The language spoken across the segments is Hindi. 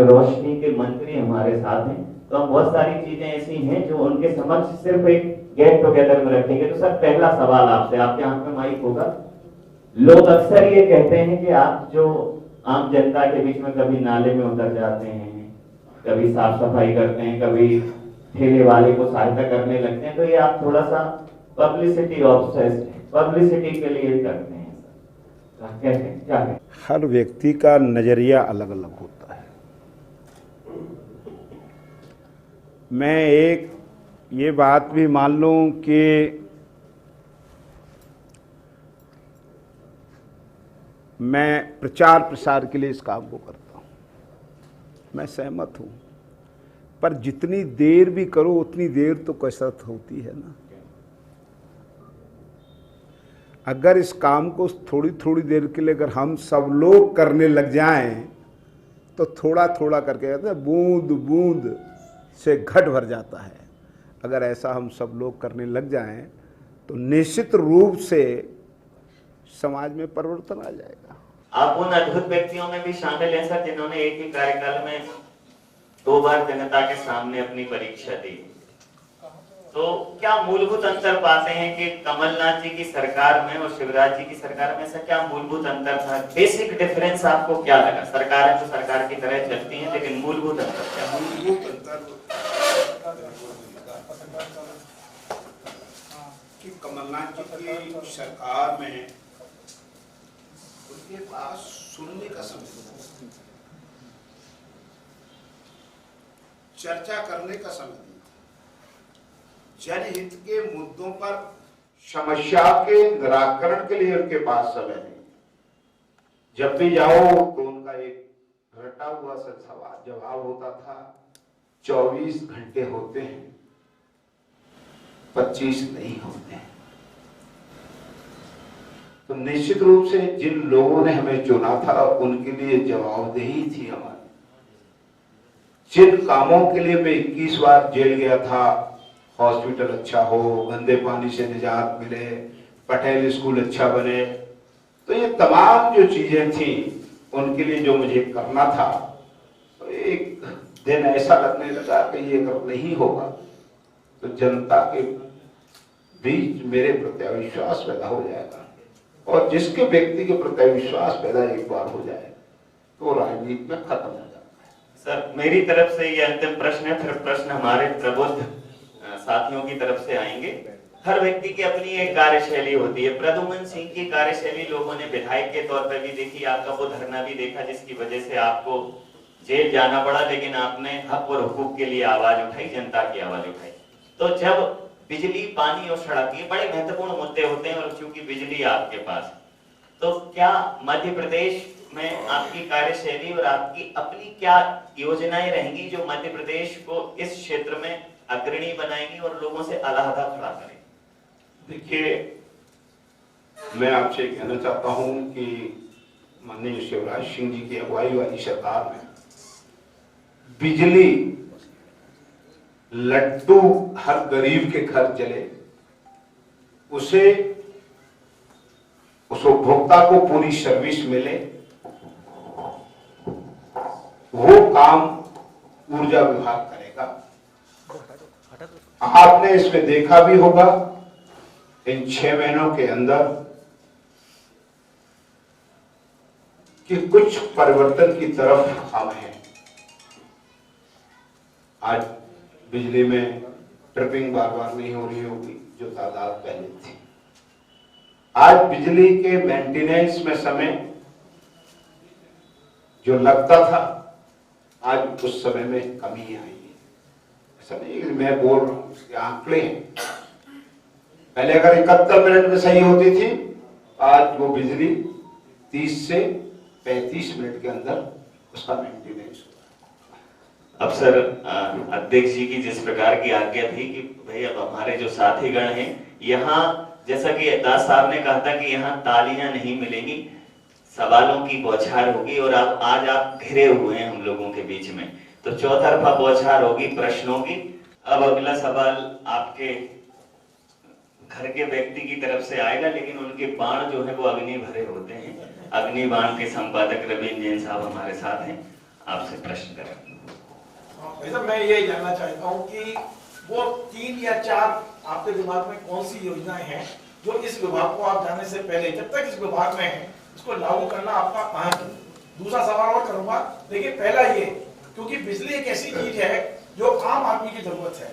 रोशनी के मंत्री हमारे साथ हैं, तो हम बहुत सारी चीजें ऐसी हैं जो उनके समक्ष सिर्फ एक गेट टुगेदर में रखेंगे। तो सर पहला सवाल आपसे, आपके हाथ में माइक होगा। लोग अक्सर ये कहते हैं कि आप जो आम जनता के बीच में कभी नाले में उतर जाते हैं, कभी साफ सफाई करते हैं, कभी ठेले वाले को सहायता करने लगते हैं, तो ये आप थोड़ा सा पब्लिसिटी ऑब्सेस्ड, पब्लिसिटी के लिए करते हैं। क्या है? हर व्यक्ति का नजरिया अलग अलग होता है। मैं एक ये बात भी मान लूं कि मैं प्रचार प्रसार के लिए इस काम को करता हूं, मैं सहमत हूं, पर जितनी देर भी करो उतनी देर तो कसरत होती है ना। अगर इस काम को थोड़ी थोड़ी देर के लिए अगर हम सब लोग करने लग जाएं तो थोड़ा थोड़ा करके कहते हैं बूंद बूंद से घट भर जाता है। अगर ऐसा हम सब लोग करने लग जाएं तो निश्चित रूप से समाज में परिवर्तन आ जाएगा। आप उन अद्भुत व्यक्तियों में भी शामिल हैं सर जिन्होंने एक ही कार्यकाल में 2 बार जनता के सामने अपनी परीक्षा दी। तो क्या मूलभूत अंतर पाते हैं कि कमलनाथ जी की सरकार में और शिवराज जी की सरकार में ऐसा क्या मूलभूत अंतर था? बेसिक डिफरेंस आपको क्या लगा? सरकारें तो सरकार की तरह चलती हैं, लेकिन मूलभूत अंतर क्या? मूलभूत अंतर कि कमलनाथ जी की सरकार में उनके पास सुनने का समय था, चर्चा करने का समय था, जनहित के मुद्दों पर समस्या के निराकरण के लिए उनके पास समय नहीं। जब भी जाओ तो उनका एक रटा हुआ सा सवाल जवाब होता था, 24 घंटे होते हैं, 25 नहीं होते हैं। तो निश्चित रूप से जिन लोगों ने हमें चुना था उनके लिए जवाबदेही थी हमारी। जिन कामों के लिए मैं 21 बार जेल गया था, हॉस्पिटल अच्छा हो, गंदे पानी से निजात मिले, पटेल स्कूल अच्छा बने, तो ये तमाम जो चीजें थी उनके लिए जो मुझे करना था, तो एक दिन ऐसा लगने लगा कि ये अगर नहीं होगा तो जनता के बीच मेरे प्रति अविश्वास पैदा हो जाएगा, और जिसके व्यक्ति के प्रति विश्वास पैदा एक बार हो जाए तो राजनीति में खत्म हो जाता है। सर मेरी तरफ से ये अंतिम प्रश्न है, फिर प्रश्न हमारे प्रबुद्ध साथियों की तरफ से आएंगे। हर व्यक्ति की अपनी एक कार्यशैली होती है। प्रद्युम्न सिंह की कार्यशैली लोगों ने विधायक के तौर पर भी देखी, आपका वो धरना भी देखा जिसकी वजह से आपको जेल जाना पड़ा, लेकिन आपने हक और हुकूक के लिए आवाज उठाई, जनता की आवाज उठाई। तो जब बिजली, पानी और सड़क ये बड़े महत्वपूर्ण मुद्दे होते हैं, और चूंकि बिजली आपके पास, तो क्या मध्य प्रदेश में आपकी कार्यशैली और आपकी अपनी क्या योजनाएं रहेंगी जो मध्य प्रदेश को इस क्षेत्र में अग्रणी बनाएंगी और लोगों से अलहदा खड़ा करेंगी? देखिए, मैं आपसे कहना चाहता हूं कि माननीय शिवराज सिंह जी की अगुवाई वाली सरकार में बिजली लड्डू हर गरीब के घर चले, उसे उस उपभोक्ता को पूरी सर्विस मिले, वो काम ऊर्जा विभाग करेगा। आपने इसमें देखा भी होगा इन 6 महीनों के अंदर कि कुछ परिवर्तन की तरफ हम हैं। आज बिजली में ट्रिपिंग बार बार नहीं हो रही होगी जो तादाद पहले थी। आज बिजली के मेंटेनेंस में समय जो लगता था, आज उस समय में कमी आई है। ऐसा नहीं मैं बोल रहा हूं, उसके आंकड़े हैं। पहले अगर 71 मिनट में सही होती थी, आज वो बिजली 30 से 35 मिनट के अंदर उसका मेंटेनेंस हुआ। अब सर अध्यक्ष जी की जिस प्रकार की आज्ञा थी कि भाई अब हमारे जो साथीगण हैं यहाँ, जैसा कि दास साहब ने कहा था कि यहाँ तालियां नहीं मिलेंगी, सवालों की बौछार होगी, और अब आज आप घिरे हुए हैं हम लोगों के बीच में, तो चौतरफा बौछार होगी प्रश्नों की। अब अगला सवाल आपके घर के व्यक्ति की तरफ से आएगा, लेकिन उनके बाण जो है वो अग्नि भरे होते हैं। अग्नि बाण के संपादक रवीन जैन साहब हमारे साथ हैं। आपसे प्रश्न करें। भाई मैं ये जानना चाहता हूँ कि वो 3 या 4 आपके दिमाग में कौन सी योजनाएं हैं जो इस विभाग को आप जाने से पहले, जब तक इस विभाग में है, इसको लागू करना आपका अहम है। दूसरा सवाल और करूंगा, देखिए पहला ये, क्योंकि बिजली एक ऐसी चीज है जो आम आदमी की जरूरत है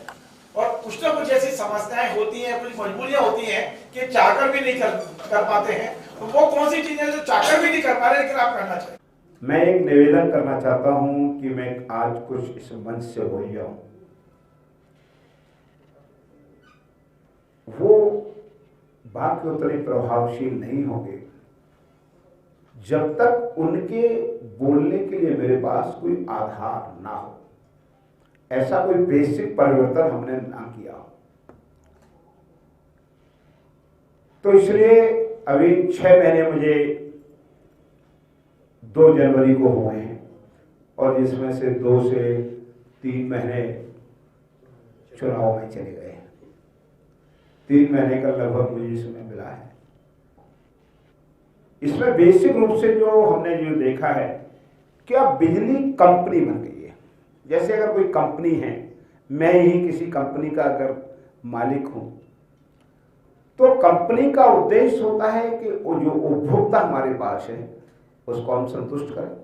और कुछ ना कुछ ऐसी समस्याएं होती हैं, कुछ मजबूरियां होती हैं कि चाहकर भी नहीं कर पाते हैं, तो वो कौन सी चीजें जो चाहकर भी नहीं कर पा रहे लेकिन आप करना चाहिए? मैं एक निवेदन करना चाहता हूं कि मैं आज कुछ इस मंच से बोल जाऊं। वो वाक्य उतने प्रभावशील नहीं होंगे जब तक उनके बोलने के लिए मेरे पास कोई आधार ना हो। ऐसा कोई बेसिक परिवर्तन हमने ना किया। तो इसलिए अभी 6 महीने मुझे 2 जनवरी को हुए हैं और इसमें से 2 से 3 महीने चुनाव में चले गए हैं। 3 महीने का लगभग मुझे इसमें मिला है। इसमें बेसिक रूप से जो हमने जो देखा है कि अब बिजली कंपनी बन गई है। जैसे अगर कोई कंपनी है, मैं ही किसी कंपनी का अगर मालिक हूं, तो कंपनी का उद्देश्य होता है कि वो जो उपभोक्ता हमारे पास है उसको हम संतुष्ट करें,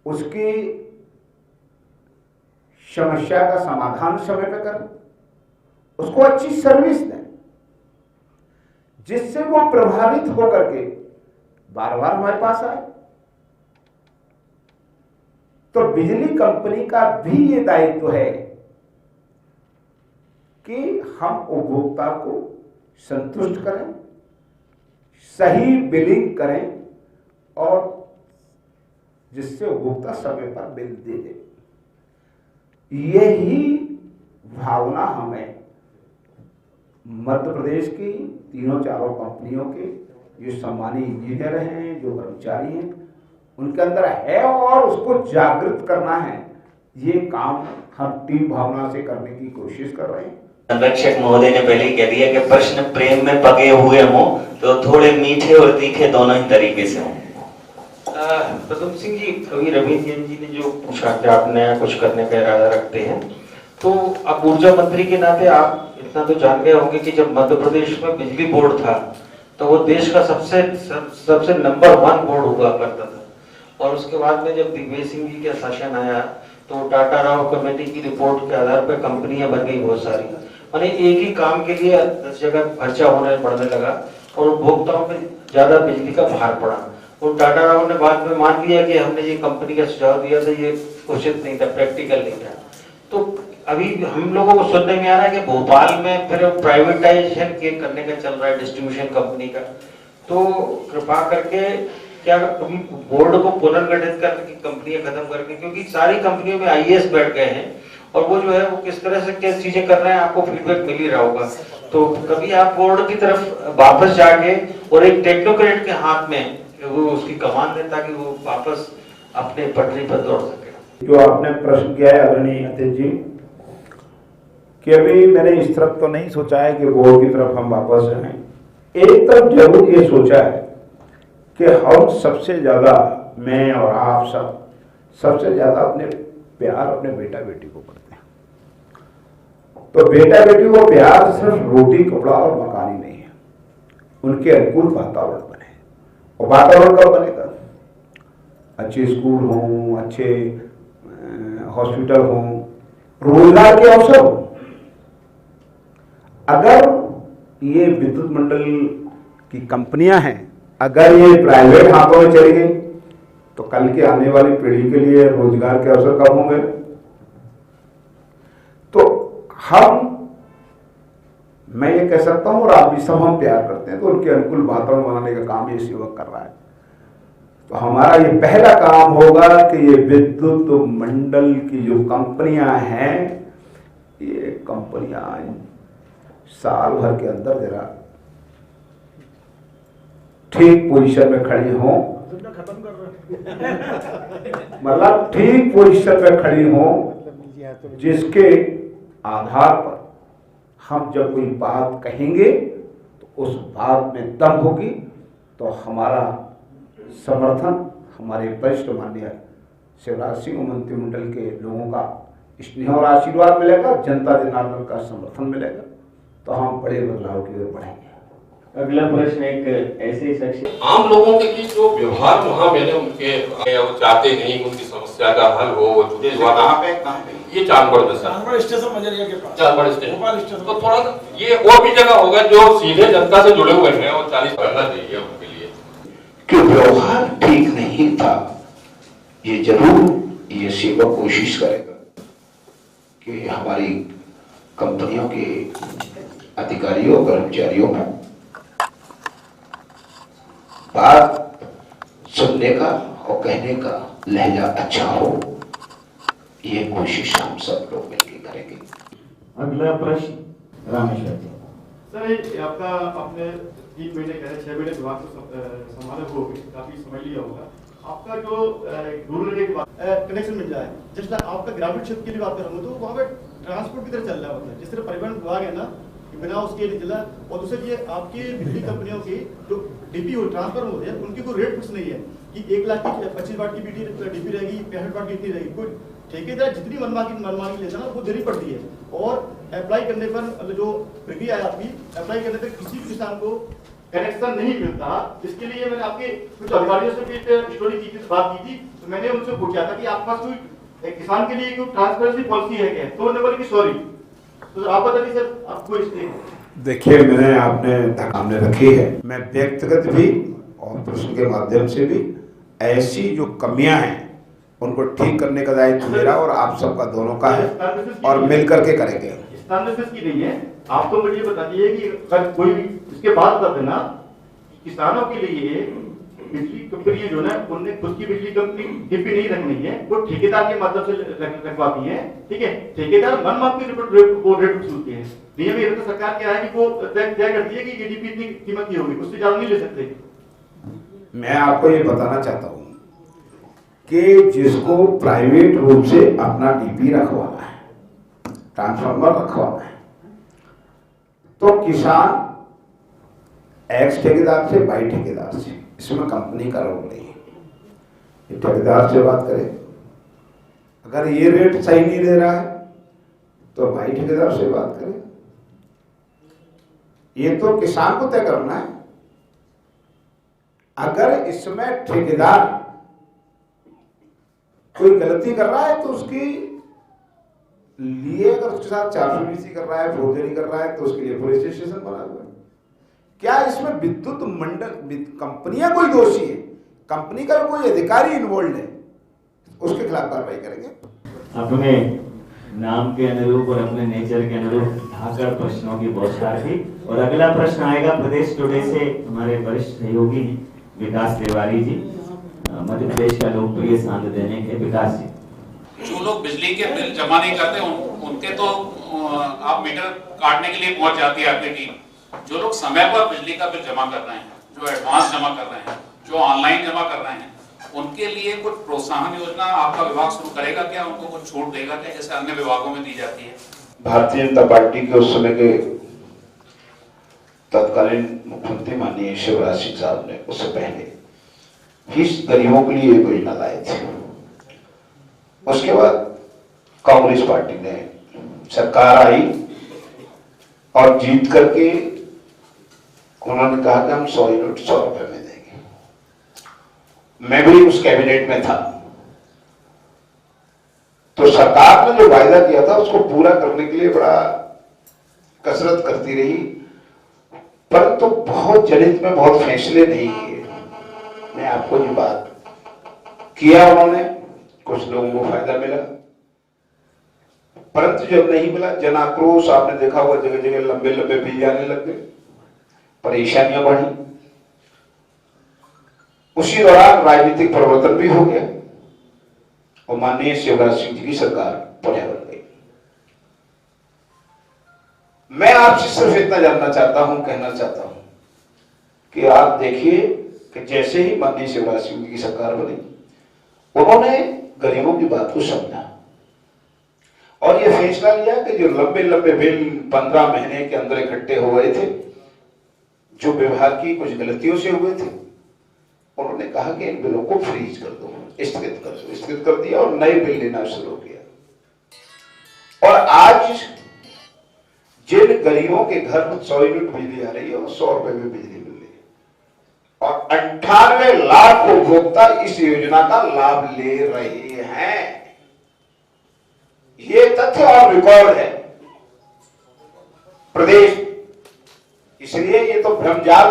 उसकी समस्या का समाधान समय पे करें, उसको अच्छी सर्विस दें जिससे वो प्रभावित होकर के बार बार हमारे पास आए। तो बिजली कंपनी का भी ये दायित्व है कि हम उपभोक्ता को संतुष्ट करें, सही बिलिंग करें और जिससे उपभोक्ता समय पर बिल दे दे। यही भावना हमें मध्य प्रदेश की 3-4 कंपनियों के जो सम्मानित इंजीनियर हैं, जो कर्मचारी हैं, उनके अंदर है और उसको जागृत करना है। ये काम हम टीम भावना से करने की कोशिश कर रहे हैं। संरक्षक महोदय ने पहले ही कह दिया कि प्रश्न प्रेम में पके हुए हों तो थोड़े मीठे और तीखे दोनों ही तरीके से हों। प्रदुम सिंह जी, कवि रवींद्र जैन जी ने जो पूछा कि आप नया कुछ करने का इरादा रखते हैं, तो अब ऊर्जा मंत्री के नाते आप इतना तो जान गए होंगे कि जब मध्य प्रदेश में बिजली बोर्ड था तो वो देश का सबसे नंबर 1 बोर्ड हुआ करता था। और उसके बाद में जब दिग्विजय सिंह जी का शासन आया तो टाटा राव कमेटी की रिपोर्ट के आधार पर कंपनियां बन गई बहुत सारी। माने एक ही काम के लिए 10 जगह खर्चा होने पड़ने लगा और उपभोक्ताओं पर ज्यादा बिजली का भार पड़ा। और टाटा राव ने बाद में मान लिया कि हमने ये कंपनी का सुझाव दिया था ये उचित नहीं था, प्रैक्टिकल नहीं था। तो अभी हम लोगों को सुनने में आ रहा है कि भोपाल में फिर प्राइवेटाइजेशन करने का चल रहा है डिस्ट्रीब्यूशन कंपनी का। तो कृपा करके क्या कभी बोर्ड को पुनर्गठित करने की कंपनियां खत्म करके, क्योंकि सारी कंपनियों में आईएएस बैठ गए हैं और वो जो है वो किस तरह से क्या चीजें कर रहे हैं आपको फीडबैक मिल ही रहा होगा। तो कभी आप बोर्ड की तरफ वापस जाके और एक टेक्नोक्रेट के हाथ में वो उसकी कमान दें ताकि वो वापस अपने पटरी पर दौड़ सके। जो आपने प्रश्न किया है आदरणीय अतिश जी, कि अभी मैंने इस तरफ तो नहीं सोचा है कि बोर्ड की तरफ हम वापस जाएं। एक तरफ जरूर ये सोचा है कि हम सबसे ज्यादा, मैं और आप सबसे ज्यादा अपने प्यार अपने बेटा बेटी को करते हैं। तो बेटा बेटी को प्यार सिर्फ रोटी कपड़ा और मकान ही नहीं है, उनके अनुकूल वातावरण बने। और वातावरण कब बनेगा? अच्छे स्कूल हों, अच्छे हॉस्पिटल हों, रोजगार के अवसर हों। अगर ये विद्युत मंडल की कंपनियां हैं, अगर ये प्राइवेट हाथों में चली गई तो कल के आने वाली पीढ़ी के लिए रोजगार के अवसर कम होंगे। तो मैं ये कह सकता हूं और आप भी सब हम प्यार करते हैं, तो उनके अनुकूल वातावरण बनाने का काम ये सेवक कर रहा है। तो हमारा ये पहला काम होगा कि ये विद्युत मंडल की जो कंपनियां हैं, ये कंपनियां साल भर के अंदर जरा ठीक पोजीशन में खड़ी हों, मतलब ठीक पोजीशन में खड़ी हों, जिसके आधार पर हम जब कोई बात कहेंगे तो उस बात में दम होगी, तो हमारा समर्थन हमारे वरिष्ठ माननीय शिवराज सिंह मंत्रिमंडल के लोगों का स्नेह और आशीर्वाद मिलेगा, जनता जनार्दन का समर्थन मिलेगा, तो हम बड़े बदलाव की ओर बढ़ेंगे। अगला प्रश्न एक ऐसे शख्स आम लोगों के बीच जो व्यवहार वहाँ मैंने उनके वो चाहते नहीं उनकी समस्या का हल हो, वो छुट्टी कहाँ पे ये चांदगढ़ में सर, चांदगढ़ स्टेशन मजरिया के पास, चांदगढ़ स्टेशन, भोपाल स्टेशन। तो थोड़ा सा ये और भी जगह होगा जो सीधे जनता से जुड़े हुए हैं और 40 करना चाहिए उनके लिए। कि व्यवहार ठीक नहीं था, ये जरूर ये सेवक कोशिश करेगा कि हमारी कंपनियों के अधिकारियों कर्मचारियों में बात सुनने का और कहने का लहजा अच्छा हो, ये कोशिश हम सब लोग मिलकर करेंगे। अगला प्रश्न रामेश्वर जी। सर ये आपका आपने 3 महीने कह रहे 6 महीने विभाग को संभाले हो गए, काफी समय लिया होगा। आपका जो रूरल एरिया की बात कनेक्शन मिल जाए, जैसे आपका ग्रामीण क्षेत्र के लिए बात कर रहा हूँ, तो वहाँ पे ट्रांसपोर्ट की तरह चल रहा है, जिस तरह परिवहन विभाग है ना, बिना उसके नहीं चला। और दूसरी ये आपकी बिजली कंपनियों की जो डीपी हो ट्रांसफर हो रही है, उनकी कोई रेट फिक्स नहीं है कि 1 लाख की 25 वाट की डीपी रहेगी, 65 वाट की इतनी रहेगी। कोई ठेकेदार जितनी मनमानी लेता है ना, वो देनी पड़ती है। और अप्लाई करने पर जो प्रक्रिया है आपकी, अप्लाई करने पर किसी भी किसान को कनेक्शन नहीं मिलता। इसके लिए मैंने आपके कुछ अधिकारियों से भी स्टोरी की थी, बात की थी, तो मैंने उनसे पूछा था कि आपके पास कोई एक किसान के लिए कोई ट्रांसपेरेंसी पॉलिसी है क्या? तो उन्होंने बोला कि सॉरी। तो आप बता दीजिए सर, आपको इसलिए देखिए, मैंने आपने सामने रखी है, मैं व्यक्तिगत भी और प्रश्न के माध्यम से भी ऐसी जो कमियां हैं उनको ठीक करने का दायित्व मेरा और आप सबका दोनों का है, और मिल करके करेंगे। स्टैंडर्ड्स की नहीं है। आप तो मुझे बता दीजिए कि अगर कोई इसके बाद कर देना, किसानों के लिए बिजली कंपनी जो है उनने खुद की बिजली कंपनी डीपी नहीं रखनी है, वो ठेकेदार के माध्यम से रखवाती है। ठीक है, ठेकेदार मनमाप की वो रेट वसूलते हैं। नियम ये तो सरकार क्या है कि वो तय करती है कि ये डीपी इतनी कीमत की होगी, उससे ज्यादा नहीं ले सकते। मैं आपको ये बताना चाहता हूँ कि जिसको प्राइवेट रूप से अपना डीपी रखवाना है, ट्रांसफार्मर रखवाना है, तो किसान एक्स ठेकेदार से वाई ठेकेदार से, इसमें कंपनी का रोल नहीं है। ये ठेकेदार से बात करें, अगर ये रेट सही नहीं दे रहा है तो वाई ठेकेदार से बात करें। ये तो किसान को तय करना है। अगर इसमें ठेकेदार कोई गलती कर रहा है तो उसकी लिए, अगर उसके साथ 420 कर रहा है, फोर्जरी कर रहा है, तो उसके लिए पुलिस स्टेशन बना हुआ है। क्या इसमें विद्युत मंडल कंपनियां कोई दोषी है? कंपनी का कोई अधिकारी इन्वॉल्व है, उसके खिलाफ कार्रवाई करेंगे। अपने नाम के अनुरूप और अपने नेचर के अनुरूप ढाकर प्रश्नों की बौछार थी। और अगला प्रश्न आएगा प्रदेश टुडे से हमारे वरिष्ठ सहयोगी विकास तिवारी जी, मध्य प्रदेश का लोकप्रिय सांद दैनिक है। विकास जी। जो लोग बिजली के बिल जमा नहीं करते उनके तो आप मीटर काटने के लिए पहुंच जाती है आपकी टीम। जो लोग समय पर बिजली का बिल जमा कर रहे हैं, जो एडवांस जमा कर रहे हैं, जो ऑनलाइन जमा कर रहे हैं, उनके लिए कुछ प्रोत्साहन योजना आपका विभाग शुरू करेगा क्या? उनको कुछ छूट देगा क्या, जैसे अन्य विभागों में दी जाती है? भारतीय जनता पार्टी के उस समय के तत्कालीन मुख्यमंत्री माननीय शिवराज सिंह साहब ने उससे पहले इस गरीबों के लिए योजना लाए थे। उसके बाद कांग्रेस पार्टी ने सरकार आई और जीत करके उन्होंने कहा कि हम 100 यूनिट 100 रुपए में देंगे। मैं भी उस कैबिनेट में था, तो सरकार ने जो वायदा किया था उसको पूरा करने के लिए बड़ा कसरत करती रही, परंतु बहुत जनहित में बहुत फैसले नहीं किए। मैं आपको ये बात किया, उन्होंने कुछ लोगों को फायदा मिला, परंतु जब नहीं मिला, जन आक्रोश आपने देखा होगा, जगह जगह लंबे लंबे बिल आने लग गए, परेशानियां बढ़ी। उसी दौरान राजनीतिक परिवर्तन भी हो गया और माननीय शिवराज सिंह जी की सरकार पुनः बन गई। मैं आपसे सिर्फ इतना जानना चाहता हूं, कहना चाहता हूं कि आप देखिए कि जैसे ही माननीय शिवराज सिंह जी की सरकार बनी, उन्होंने गरीबों की बात को समझा और यह फैसला लिया कि जो लंबे लंबे बिल 15 महीने के अंदर इकट्ठे हो गए थे, जो व्यवहार की कुछ गलतियों से हुए थे, उन्होंने कहा कि इन बिलों को फ्रीज कर दो, स्थगित कर दो। स्थगित कर दिया और नए बिल लेना शुरू किया। और आज जिन गरीबों के घर में 100 यूनिट बिजली आ रही है और 100 रुपए में बिजली मिल रही है और 98 लाख उपभोक्ता इस योजना का लाभ ले रहे हैं। ये तथ्य और रिकॉर्ड है प्रदेश। इसलिए ये तो भ्रमजाल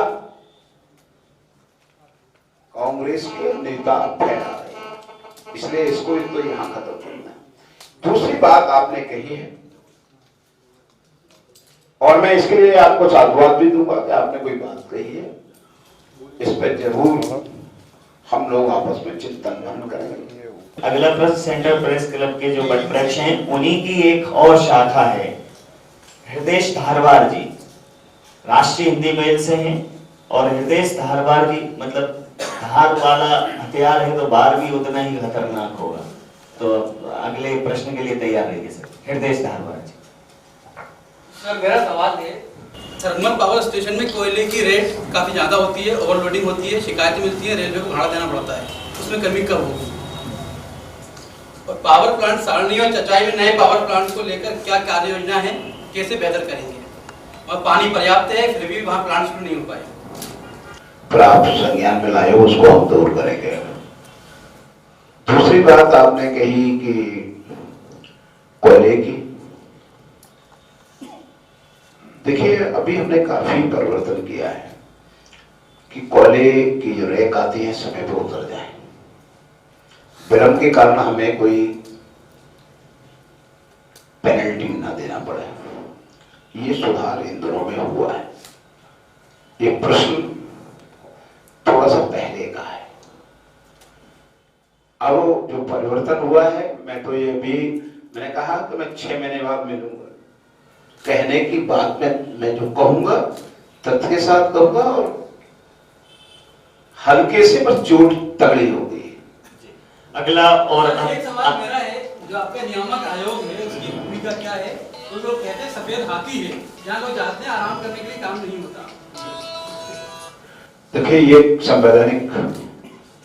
कांग्रेस के नेता फैला रहे हैं, इसलिए इसको तो यहां खत्म करना है। दूसरी बात आपने कही है और मैं इसके लिए आपको साधुवाद भी दूंगा कि आपने कोई बात कही है, इस पर जरूर हम लोग आपस में चिंतन मनन करेंगे। अगला प्रश्न सेंट्रल प्रेस क्लब के जो बटप्रक्ष हैं उन्हीं की एक और शाखा है, हृदय धारवार जी, राष्ट्रीय हिंदी मेल से हैं। और हृदय धारवार जी मतलब धार वाला हथियार है तो बार भी उतना ही खतरनाक होगा। तो अगले प्रश्न के लिए तैयार रहिए सर। हृदय धारवार जी। सर मेरा सवाल है, थर्मल पावर स्टेशन में कोयले की रेट काफ़ी ज़्यादा होती है, ओवरलोडिंग होती है, शिकायतें मिलती हैं, रेलवे को भाड़ा देना पड़ता है, उसमें कमी कब होगी? और पावर प्लांट सारणी और चचाई में नए पावर प्लांट को लेकर क्या कार्य योजना है, कैसे बेहतर करेंगे? और पानी पर्याप्त है फिर भी वहाँ प्लांट शुरू नहीं हो पाए। फिर आप संज्ञान में लाए उसको हम दूर करेंगे। दूसरी बात आपने कही कि कोयले की, देखिए अभी हमने काफी परिवर्तन किया है कि कोयले की जो रैक आती है समय पर उतर जाए, विलंब के कारण हमें कोई पेनल्टी ना देना पड़े। ये सुधार इन दिनों में हुआ है। ये प्रश्न थोड़ा सा पहले का है। अब जो परिवर्तन हुआ है, मैं तो ये भी मैंने कहा कि मैं 6 महीने बाद मिलूंगा, कहने की बात में मैं जो कहूंगा तथ्य के साथ कहूंगा और हल्के से बस चोट तगड़ी होगी। अगला और एक सवाल मेरा है, जो आपका नियामक आयोग है उसकी भूमिका क्या है? तो लोग कहते हैं सफेद हाथी है, जहाँ लोग जाते हैं आराम करने के लिए काम नहीं होता। देखिए ये संवैधानिक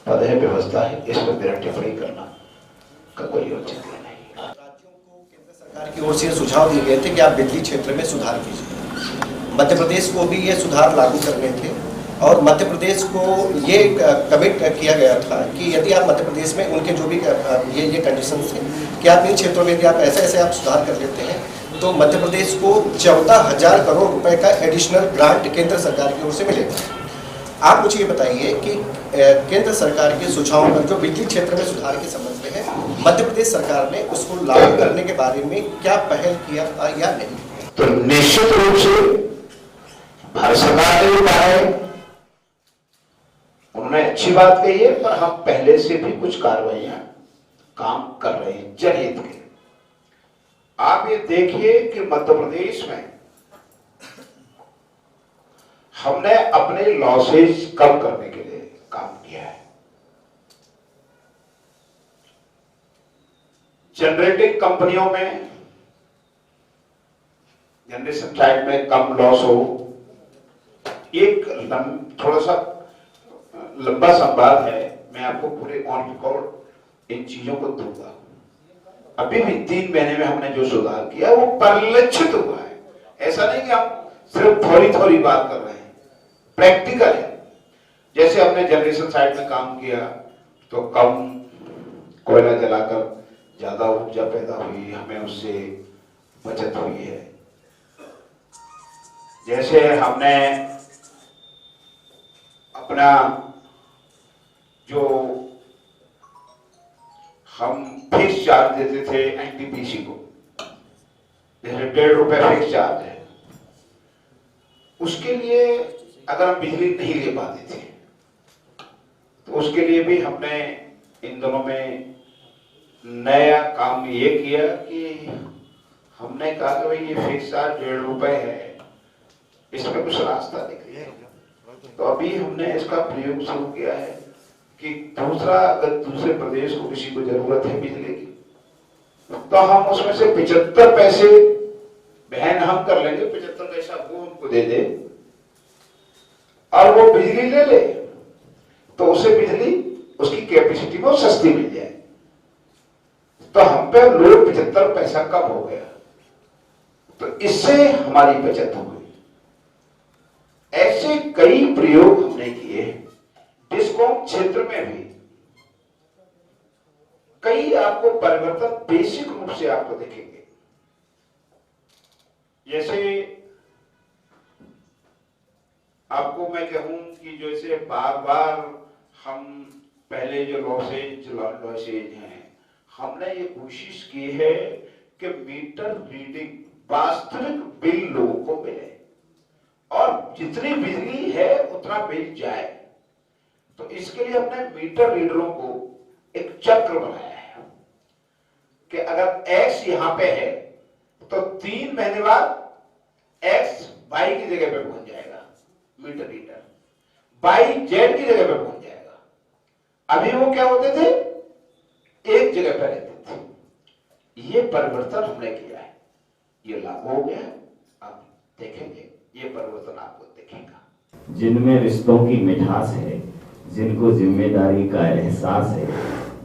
पद है, व्यवस्था है, इस पर मेरा टिप्पणी करना का कोई औचित्य नहीं। राज्यों को केंद्र सरकार की ओर से सुझाव दिए गए थे कि आप बिजली क्षेत्र में सुधार कीजिए। मध्य प्रदेश को भी ये सुधार लागू करने थे और मध्य प्रदेश को ये कमिट किया गया था कि यदि आप मध्य प्रदेश में उनके जो भी ये कंडीशन थे कि आप इन क्षेत्रों में यदि आप ऐसे आप सुधार कर लेते हैं तो मध्य प्रदेश को 14,000 करोड़ रुपए का एडिशनल ग्रांट केंद्र सरकार की ओर से मिलेगा। आप मुझे ये बताइए कि केंद्र सरकार के सुझावों पर जो बिजली क्षेत्र में सुधार के संबंध में है, मध्य प्रदेश सरकार ने उसको लागू करने के बारे में क्या पहल किया या नहीं? तो निश्चित रूप से भारत सरकार ने भी कहा है, उन्होंने अच्छी बात कही है, पर हम पहले से भी कुछ कार्रवाइयां काम कर रहे हैं जनहित के। आप ये देखिए कि मध्य प्रदेश में हमने अपने लॉसेज कम करने के लिए काम किया है। जनरेटिंग कंपनियों में जनरेशन साइड में कम लॉस हो, एक थोड़ा सा लंबा संवाद है, मैं आपको पूरे ऑन रिकॉर्ड इन चीजों को दूंगा। अभी भी 3 महीने में हमने जो सुधार किया वो परिलक्षित हुआ है। ऐसा नहीं कि हम सिर्फ थोड़ी थोड़ी बात कर रहे हैं, प्रैक्टिकल है। जैसे हमने जनरेशन साइड में काम किया तो कम कोयला जलाकर ज्यादा ऊर्जा पैदा हुई, हमें उससे बचत हुई है। जैसे हमने अपना जो हम फिक्स चार्ज देते थे एनटीपीसी को, जैसे 1.5 रुपए फिक्स चार्ज है, उसके लिए अगर हम बिजली नहीं ले पाते थे तो उसके लिए भी हमने इन दोनों में नया काम ये किया कि हमने कहा कि भाई ये फिक्स चार्ज 1.5 रुपए है, इसमें कुछ रास्ता निकले। तो अभी हमने इसका प्रयोग शुरू किया है कि दूसरा, अगर दूसरे प्रदेश को किसी को जरूरत है बिजली की तो हम उसमें से 75 पैसे बहन हम कर लेंगे, 75 पैसा वो हमको दे दे और वो बिजली ले ले, तो उसे से बिजली उसकी कैपेसिटी को सस्ती मिल जाए, तो हम पे लोड 75 पैसा कम हो गया, तो इससे हमारी बचत हो गई। ऐसे कई प्रयोग हमने किए। डिस्कॉम क्षेत्र में भी कई आपको परिवर्तन बेसिक रूप से आपको देखेंगे। जैसे आपको मैं कहूं कि जैसे बार बार हम पहले जो लॉसेज हैं, हमने ये कोशिश की है कि मीटर रीडिंग वास्तविक बिल लोगों को मिले और जितनी बिजली है उतना बिल जाए। तो इसके लिए हमने मीटर रीडरों को एक चक्र बनाया है कि अगर एक्स यहां पे है तो 3 महीने बाद एक्स वाई की जगह पे पहुंच जाएगा मीटर रीडर, वाई जेड की जगह पे पहुंच जाएगा। अभी वो क्या होते थे, एक जगह पर रहते थे। ये परिवर्तन हमने किया है, ये लागू हो गया है। आप देखेंगे ये परिवर्तन आपको दिखेगा। जिनमें रिश्तों की मिठास है, जिनको जिम्मेदारी का एहसास है,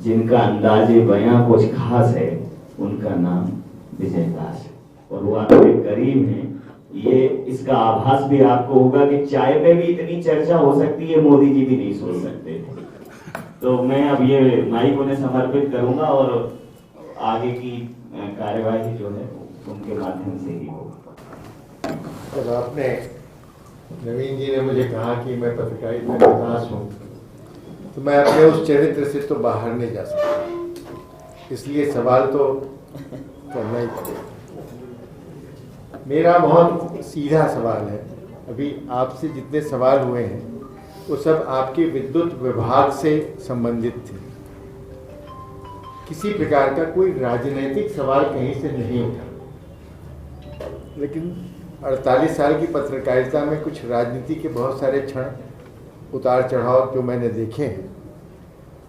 जिनका अंदाजे बयां कुछ खास है, उनका नाम विजय दास है और वो आपके करीब हैं। ये इसका आभास भी आपको होगा कि चाय पे भी इतनी चर्चा हो सकती है, मोदी जी भी नहीं सोच सकते थे। तो मैं अब ये माइक उन्हें समर्पित करूंगा और आगे की कार्यवाही जो है उनके माध्यम से ही होगा। जब आपने नवीन जी ने मुझे कहा कि मैं पत्रकारिता में दास हूँ, तो मैं अपने उस चरित्र से तो बाहर नहीं जा सकता, इसलिए सवाल तो करना ही पड़ेगा। मेरा बहुत सीधा सवाल है। अभी आपसे जितने सवाल हुए हैं वो सब आपके विद्युत विभाग से संबंधित थे। किसी प्रकार का कोई राजनीतिक सवाल कहीं से नहीं उठा, लेकिन 48 साल की पत्रकारिता में कुछ राजनीति के बहुत सारे क्षण उतार चढ़ाव जो मैंने देखे हैं,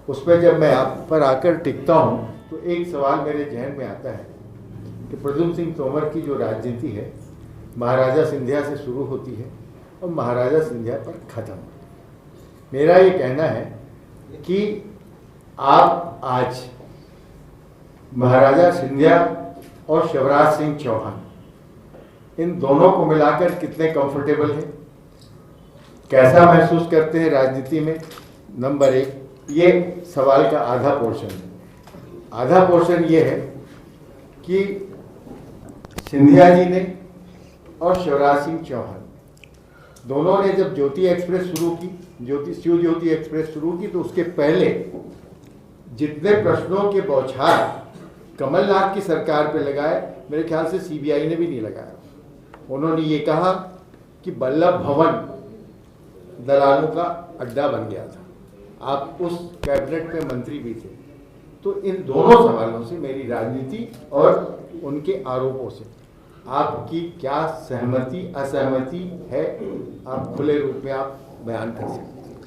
उसमें जब मैं आप पर आकर टिकता हूँ तो एक सवाल मेरे जहन में आता है कि प्रद्युम्न सिंह तोमर की जो राजनीति है महाराजा सिंधिया से शुरू होती है और महाराजा सिंधिया पर खत्म। मेरा ये कहना है कि आप आज महाराजा सिंधिया और शिवराज सिंह चौहान इन दोनों को मिलाकर कितने कंफर्टेबल हैं, कैसा महसूस करते हैं राजनीति में। नंबर 1 ये सवाल का आधा पोर्शन है। आधा पोर्शन ये है कि सिंधिया जी ने और शिवराज सिंह चौहान दोनों ने जब ज्योति एक्सप्रेस शुरू की, शिव ज्योति एक्सप्रेस शुरू की, तो उसके पहले जितने प्रश्नों के बौछार कमलनाथ की सरकार पे लगाए, मेरे ख्याल से सीबीआई ने भी नहीं लगाया। उन्होंने ये कहा कि बल्लभ भवन दलालों का अड्डा बन गया था। आप उस कैबिनेट में मंत्री भी थे। तो इन दोनों सवालों से मेरी राजनीति और उनके आरोपों से आपकी क्या सहमति असहमति है, आप खुले रूप में आप बयान कर सकते हैं।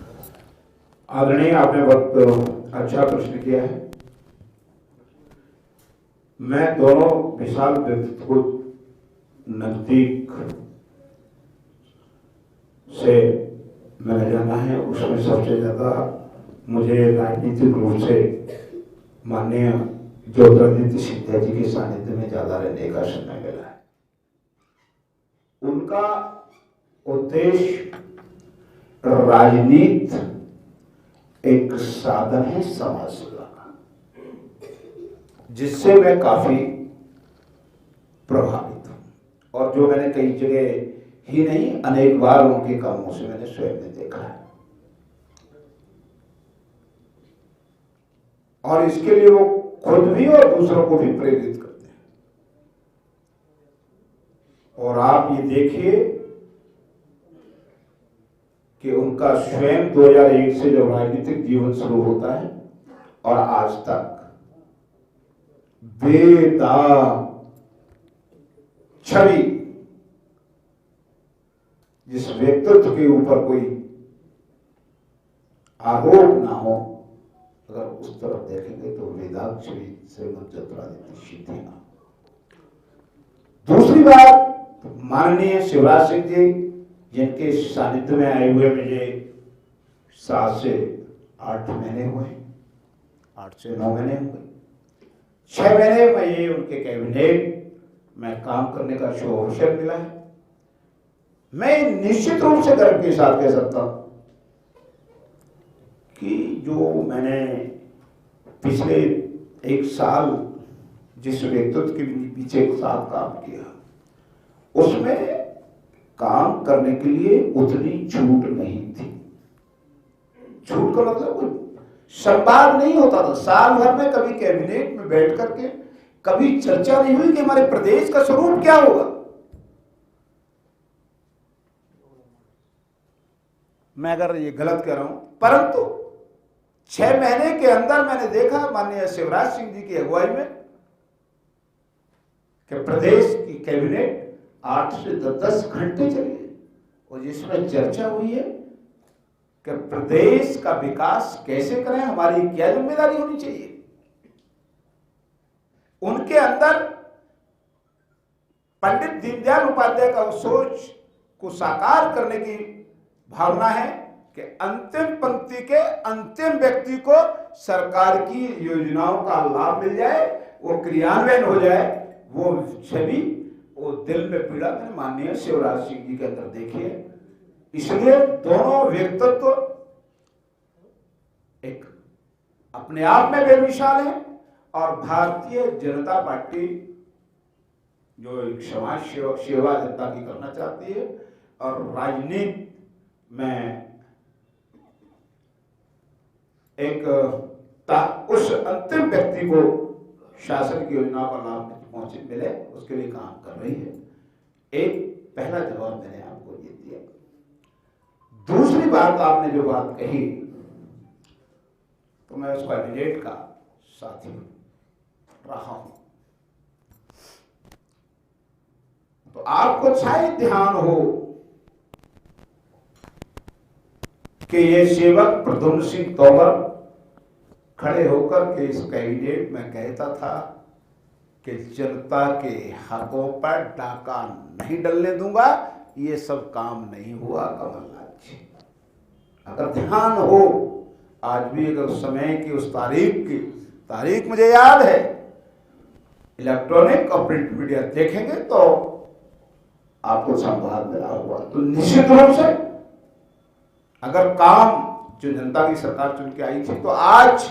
आदरणीय, आपने बहुत अच्छा प्रश्न किया है। मैं दोनों विशाल व्यक्तित्व को नजदीक से मैंने जाना है। उसमें सबसे ज्यादा मुझे राजनीतिक रूप से माननीय ज्योतिरादित्य सिंधिया जी के सानिध्य में ज्यादा रहने का समय मिला है। उनका उद्देश्य राजनीति एक साधन है समाज सेवा का, जिससे मैं काफी प्रभावित हूं और जो मैंने कई जगह ही नहीं अनेक बार उनके कामों से मैंने स्वयं ने देखा है। और इसके लिए वो खुद भी और दूसरों को भी प्रेरित करते हैं। और आप ये देखिए कि उनका स्वयं 2001 से जब राजनीतिक जीवन शुरू होता है और आज तक बेदाग छवि, जिस व्यक्तित्व के ऊपर कोई आरोप ना हो, अगर उस तरफ देखेंगे तो बेदाग छवि श्रीमद ज्योतिरादित्य सिंधिया। दूसरी बात, माननीय शिवराज सिंह जी जिनके सानिध्य में आए हुए मुझे 7 से 8 महीने हुए, 8 से 9 महीने हुए। 6 महीने में ये उनके कैबिनेट में काम करने का शुभ अवसर मिला है। मैं निश्चित रूप से गर्व के साथ कह सकता हूं कि जो मैंने पिछले 1 साल जिस व्यक्तित्व के पीछे एक साथ काम किया, उसमें काम करने के लिए उतनी छूट नहीं थी। छूट का मतलब संवाद नहीं होता था। साल भर में कभी कैबिनेट में बैठ करके कभी चर्चा नहीं हुई कि हमारे प्रदेश का स्वरूप क्या होगा। मैं अगर ये गलत कह रहा हूं, परंतु 6 महीने के अंदर मैंने देखा माननीय शिवराज सिंह जी की अगुवाई में कि प्रदेश की कैबिनेट 8 से 10 घंटे चली है और जिसमें चर्चा हुई है कि प्रदेश का विकास कैसे करें, हमारी क्या जिम्मेदारी होनी चाहिए। उनके अंदर पंडित दीनदयाल उपाध्याय का सोच को साकार करने की भावना है कि अंतिम पंक्ति के अंतिम व्यक्ति को सरकार की योजनाओं का लाभ मिल जाए, वो क्रियान्वयन हो जाए। वो छवि, वो दिल में पीड़ा मैंने माननीय शिवराज सिंह जी के अंदर देखी है। इसलिए दोनों व्यक्तित्व एक अपने आप में बेमिसाल है और भारतीय जनता पार्टी जो एक समाज सेवा जनता की करना चाहती है और राजनीति में एक उस अंतिम व्यक्ति को शासन की योजनाओं का लाभ पहुंचे मिले, उसके लिए काम कर रही है। एक पहला जवाब मैंने आपको ये दिया। दूसरी बात, आपने जो बात कही तो मैं उस कैबिनेट का साथी रहा हूं, तो आपको शायद ध्यान हो कि ये सेवक प्रद्युम्न सिंह तोमर खड़े होकर के इस कैबिनेट में कहता था कि जनता के हकों पर डाका नहीं डलने दूंगा। ये सब काम नहीं हुआ कमलनाथ जी। अगर ध्यान हो, आज भी अगर उस समय की उस तारीख मुझे याद है, इलेक्ट्रॉनिक और प्रिंट मीडिया देखेंगे तो आपको संवाद मिला हुआ। तो निश्चित रूप से अगर काम जो जनता की सरकार चुन के आई थी, तो आज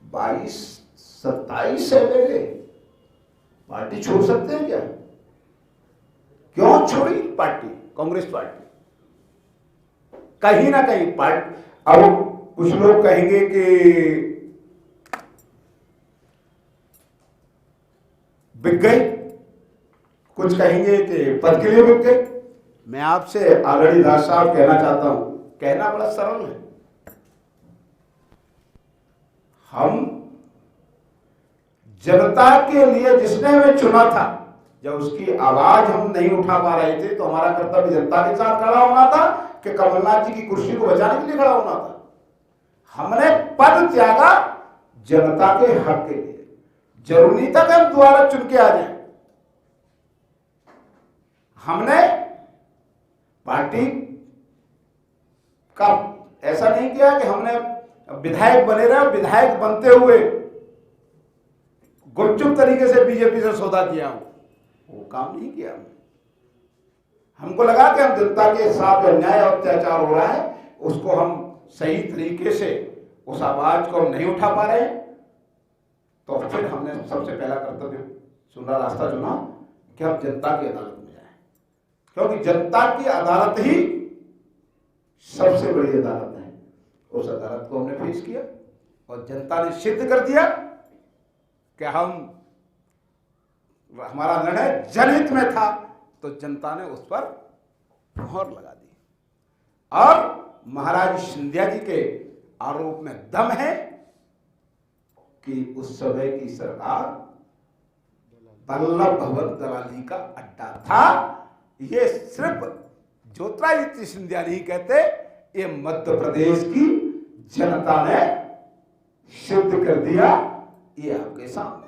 22-27 एमएलए पार्टी छोड़ सकते हैं क्या? क्यों छोड़ी पार्टी? कांग्रेस पार्टी कहीं ना कहीं पार्टी, अब कुछ लोग कहेंगे कि बिक गई, कुछ कहेंगे कि पद के लिए बिक गई। मैं आपसे आगड़ी दास साहब कहना चाहता हूं, कहना बड़ा सरल है। हम जनता के लिए जिसने हमें चुना था, जब उसकी आवाज हम नहीं उठा पा रहे थे तो हमारा कर्तव्य जनता के साथ खड़ा होना था कि कमलनाथ जी की कुर्सी को बचाने के लिए खड़ा होना था। हमने पद त्यागा जनता के हक के लिए। जरूरी था कि हम दोबारा चुन के आ जाए। हमने पार्टी का ऐसा नहीं किया कि हमने विधायक बने रहे, विधायक बनते हुए गुपचुप तरीके से बीजेपी से सौदा किया हो, वो काम नहीं किया। हमको लगा कि हम जनता के साथ अन्याय और अत्याचार हो रहा है, उसको हम सही तरीके से उस आवाज को हम नहीं उठा पा रहे, तो फिर हमने सबसे पहला कर्तव्य सुनहरा रास्ता चुना कि हम जनता की अदालत में जाएं, क्योंकि जनता की अदालत ही सबसे बड़ी अदालत है। उस अदालत को हमने फेस किया और जनता ने सिद्ध कर दिया कि हमारा निर्णय जनहित में था, तो जनता ने उस पर मोहर लगा दी। और महाराज सिंधिया जी के आरोप में दम है कि उस समय की सरकार वल्लभ भवन दलाली का अड्डा था। ये सिर्फ ज्योतिरादित्य सिंधिया नहीं कहते, ये मध्य प्रदेश की जनता ने सिद्ध कर दिया। ये आपके सामने